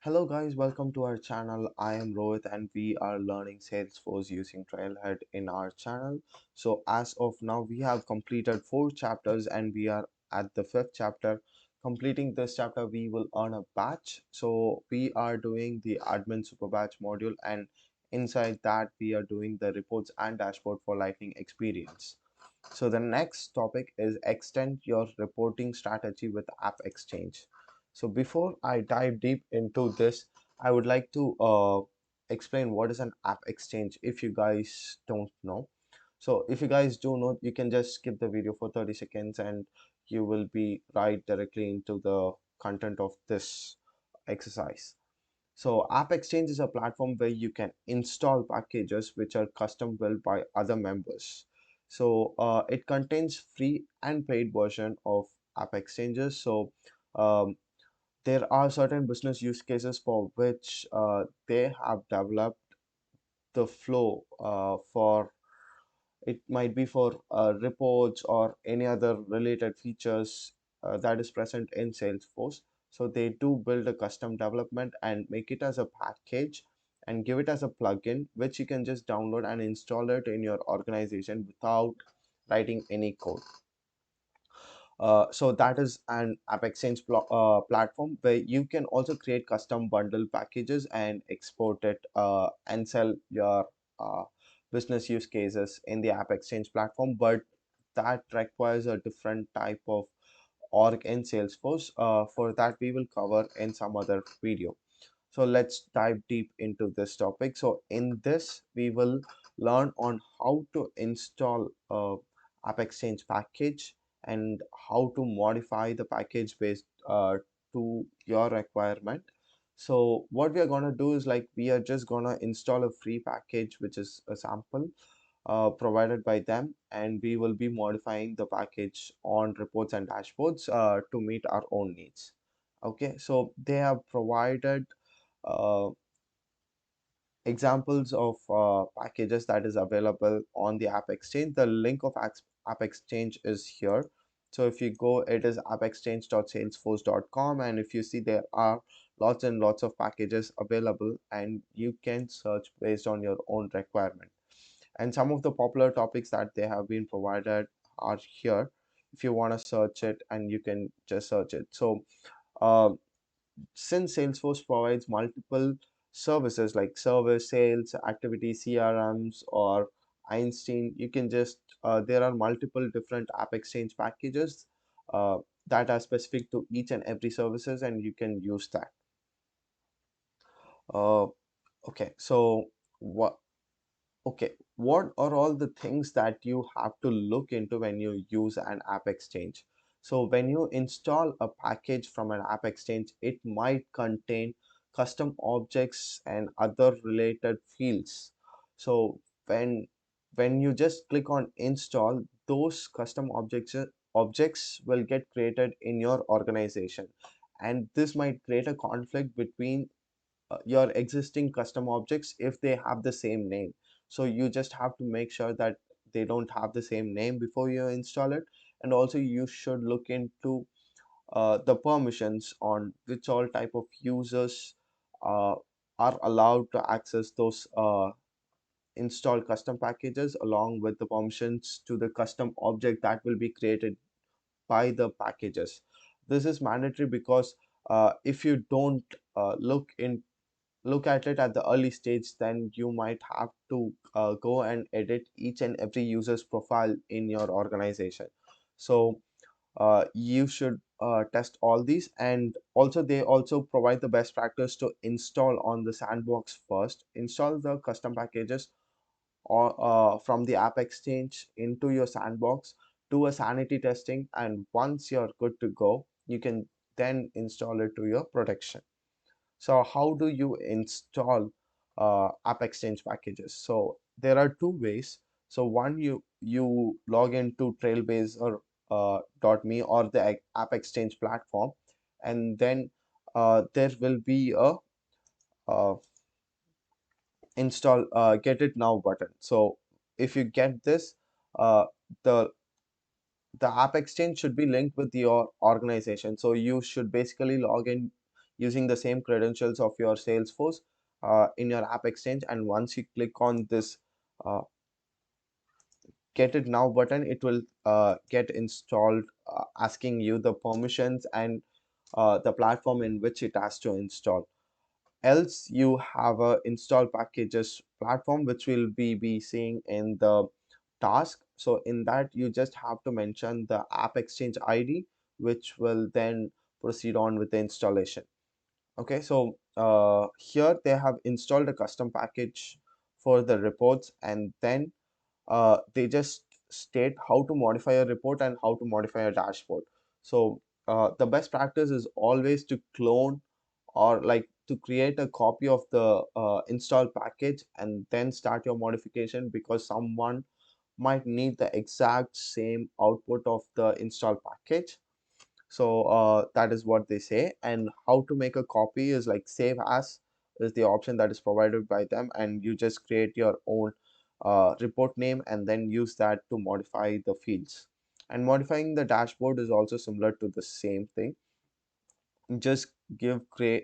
Hello guys, welcome to our channel. I am Rohit and we are learning Salesforce using Trailhead in our channel. So as of now, we have completed 4 chapters and we are at the 5th chapter. Completing this chapter, we will earn a badge. So we are doing the admin super badge module, and inside that we are doing the reports and dashboard for lightning experience. So the next topic is extend your reporting strategy with AppExchange. So before I dive deep into this, I would like to explain what is an AppExchange if you guys don't know. So if you guys do know, you can just skip the video for 30 seconds and you will be right directly into the content of this exercise. So AppExchange is a platform where you can install packages which are custom built by other members. So it contains free and paid version of AppExchanges. So um, there are certain business use cases for which they have developed the flow for it might be for reports or any other related features that is present in Salesforce. So they do build a custom development and make it as a package and give it as a plugin, which you can just download and install it in your organization without writing any code. So that is an AppExchange platform where you can also create custom bundle packages and export it and sell your uh, business use cases in the AppExchange platform. But that requires a different type of org in Salesforce. For that, we will cover in some other video. So let's dive deep into this topic. So in this, we will learn on how to install a AppExchange package and how to modify the package based to your requirement. So what we are gonna do is like we are just gonna install a free package, which is a sample provided by them, and we will be modifying the package on reports and dashboards to meet our own needs. Okay, so they have provided uh, examples of packages that is available on the App Exchange. The link of App Exchange is here. So if you go, it is appexchange.salesforce.com, and if you see, there are lots and lots of packages available and you can search based on your own requirement. And some of the popular topics that they have been provided are here if you want to search it, and you can just search it. So uh, since Salesforce provides multiple services like service, sales, activity, CRMs, or Einstein, you can just there are multiple different App Exchange packages uh, that are specific to each and every services, and you can use that. Uh, okay, so what? Okay, what are all the things that you have to look into when you use an App Exchange? So when you install a package from an App Exchange, it might contain custom objects and other related fields. So when you just click on install, those custom objects will get created in your organization, and this might create a conflict between your existing custom objects if they have the same name. So you just have to make sure that they don't have the same name before you install it. And also you should look into the permissions on which all type of users uh, are allowed to access those installed custom packages, along with the permissions to the custom object that will be created by the packages. This is mandatory because if you don't look at it at the early stage, then you might have to go and edit each and every user's profile in your organization. So you should test all these, and also they also provide the best practice to install on the sandbox first. Install the custom packages or from the App Exchange into your sandbox, do a sanity testing, and once you're good to go, you can then install it to your production. So how do you install App Exchange packages? So there are two ways. So one, you log into Trailblazer or .me or the App Exchange platform, and then there will be a uh, install get it now button. So if you get this, uh, the the App Exchange should be linked with your organization. So you should basically log in using the same credentials of your Salesforce in your App Exchange. And once you click on this uh, get it now button, it will get installed, asking you the permissions and the platform in which it has to install. Else you have a install packages platform which will be seeing in the task. So in that you just have to mention the App Exchange ID, which will then proceed on with the installation. Okay, so here they have installed a custom package for the reports, and then they just state how to modify a report and how to modify a dashboard. So the best practice is always to clone or like to create a copy of the install package and then start your modification, because someone might need the exact same output of the install package. So that is what they say. And how to make a copy is like save as is the option that is provided by them, and you just create your own report name and then use that to modify the fields. And modifying the dashboard is also similar to the same thing. Just give create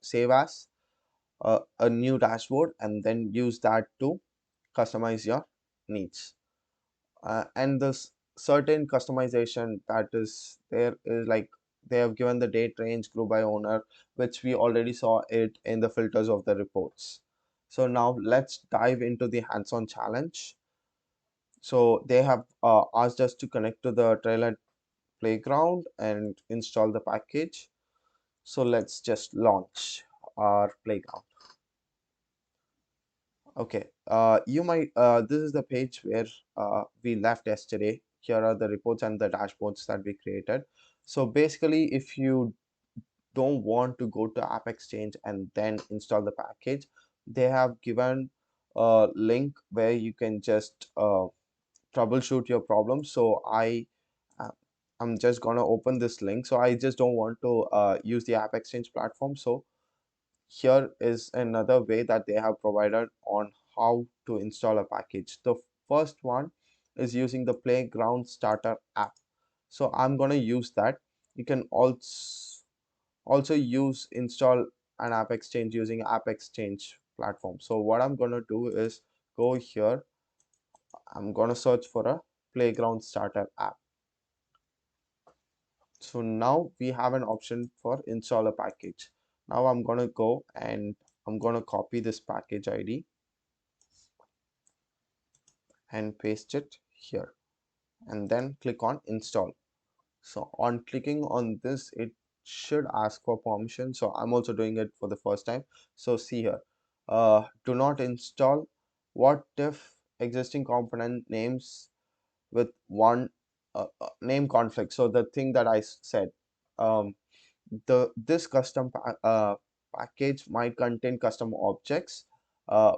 save as a new dashboard and then use that to customize your needs. And this certain customization that is there is like they have given the date range, group by owner, which we already saw it in the filters of the reports. So now let's dive into the hands-on challenge. So they have asked us to connect to the Trailhead playground and install the package. So let's just launch our playground. Okay, you might, this is the page where we left yesterday. Here are the reports and the dashboards that we created. So basically, if you don't want to go to App Exchange and then install the package, they have given a link where you can just troubleshoot your problem. So uh, I'm just gonna open this link. So I just don't want to use the App Exchange platform. So here is another way that they have provided on how to install a package. The first one is using the Playground Starter app. So I'm going to use that. You can also use install an App Exchange using App Exchange platform. So what I'm going to do is go here. I'm going to search for a Playground Starter app. So now we have an option for install a package. Now I'm going to go and I'm going to copy this package ID and paste it here and then click on install. So on clicking on this, it should ask for permission. So I'm also doing it for the first time. So see here, do not install. What if existing component names with one name conflict? So the thing that I said, um, this package might contain custom objects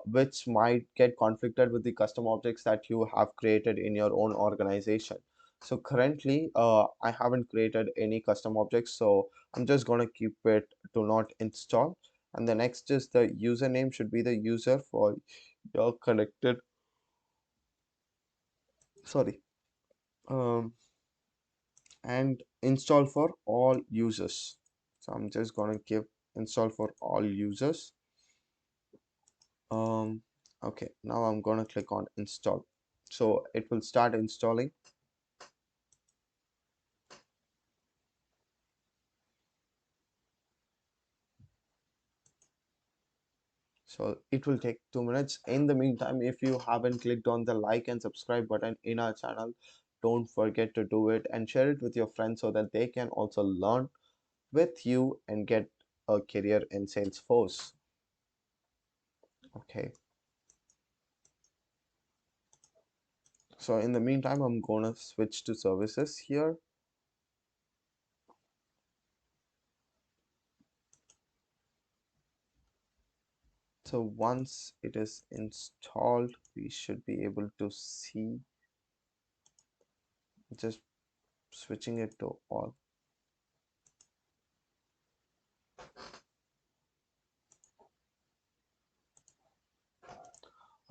which might get conflicted with the custom objects that you have created in your own organization. So currently I haven't created any custom objects, so I'm just going to keep it to not install. And the next is the username should be the user for your connected, sorry, um, and install for all users. So I'm just going to give install for all users. um okay, now I'm gonna click on install, so it will start installing. So it will take 2 minutes. In the meantime, if you haven't clicked on the like and subscribe button in our channel, don't forget to do it and share it with your friends so that they can also learn with you and get a career in Salesforce. Okay, so in the meantime, I'm gonna switch to services here. So once it is installed, we should be able to see, just switching it to all.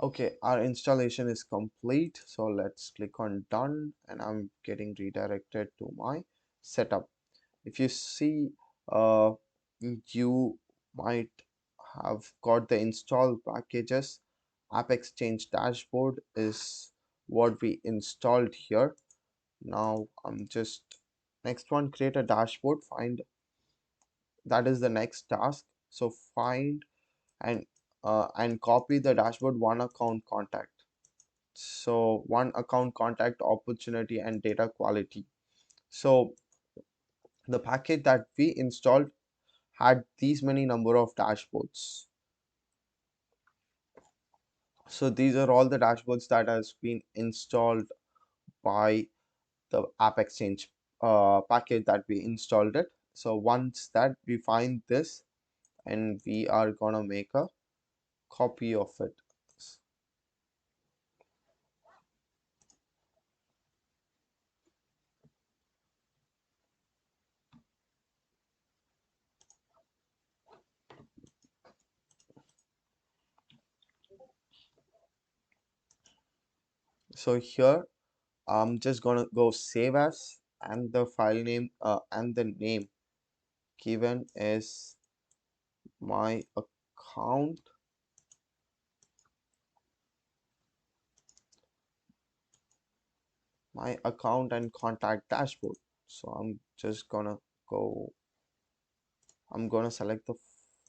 Okay, our installation is complete. So let's click on done and I'm getting redirected to my setup. If you see, uh, you might have got the install packages. AppExchange dashboard is what we installed here. Now I'm just next one, create a dashboard. Find that is the next task. So find and copy the dashboard one account contact. So one account contact opportunity and data quality. So the package that we installed had these many number of dashboards. So these are all the dashboards that has been installed by the AppExchange package that we installed it. So once that we find this, and we are gonna make a copy of it. So here I'm just gonna go save as, and the file name and the name given is my account and contact dashboard. So go I'm gonna select the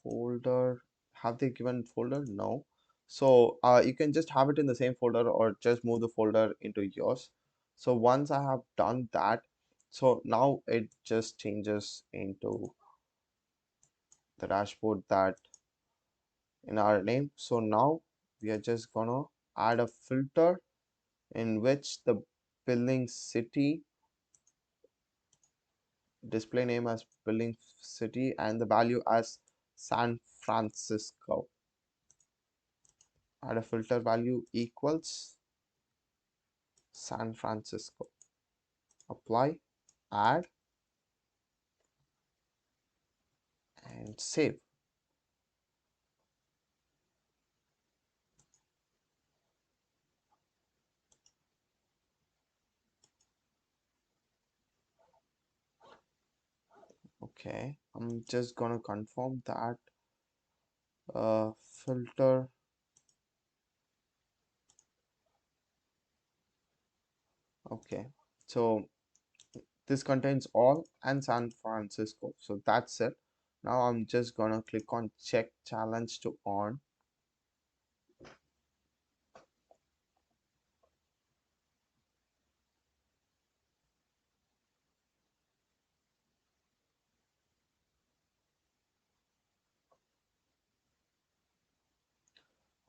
folder. Have they given folder? No. So you can just have it in the same folder or just move the folder into yours. So once I have done that, so now it just changes into the dashboard that in our name. So now we are just gonna add a filter in which the billing city, display name as billing city, and the value as San Francisco. Add a filter value equals San Francisco. Apply, add, and save. Okay, I'm just gonna confirm that filter. Okay, so this contains all and San Francisco. So that's it. Now I'm just gonna click on check challenge to on.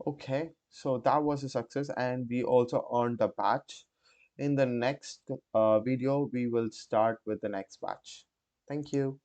Okay, so that was a success, and we also earned the batch. In the next video, we will start with the next batch. Thank you.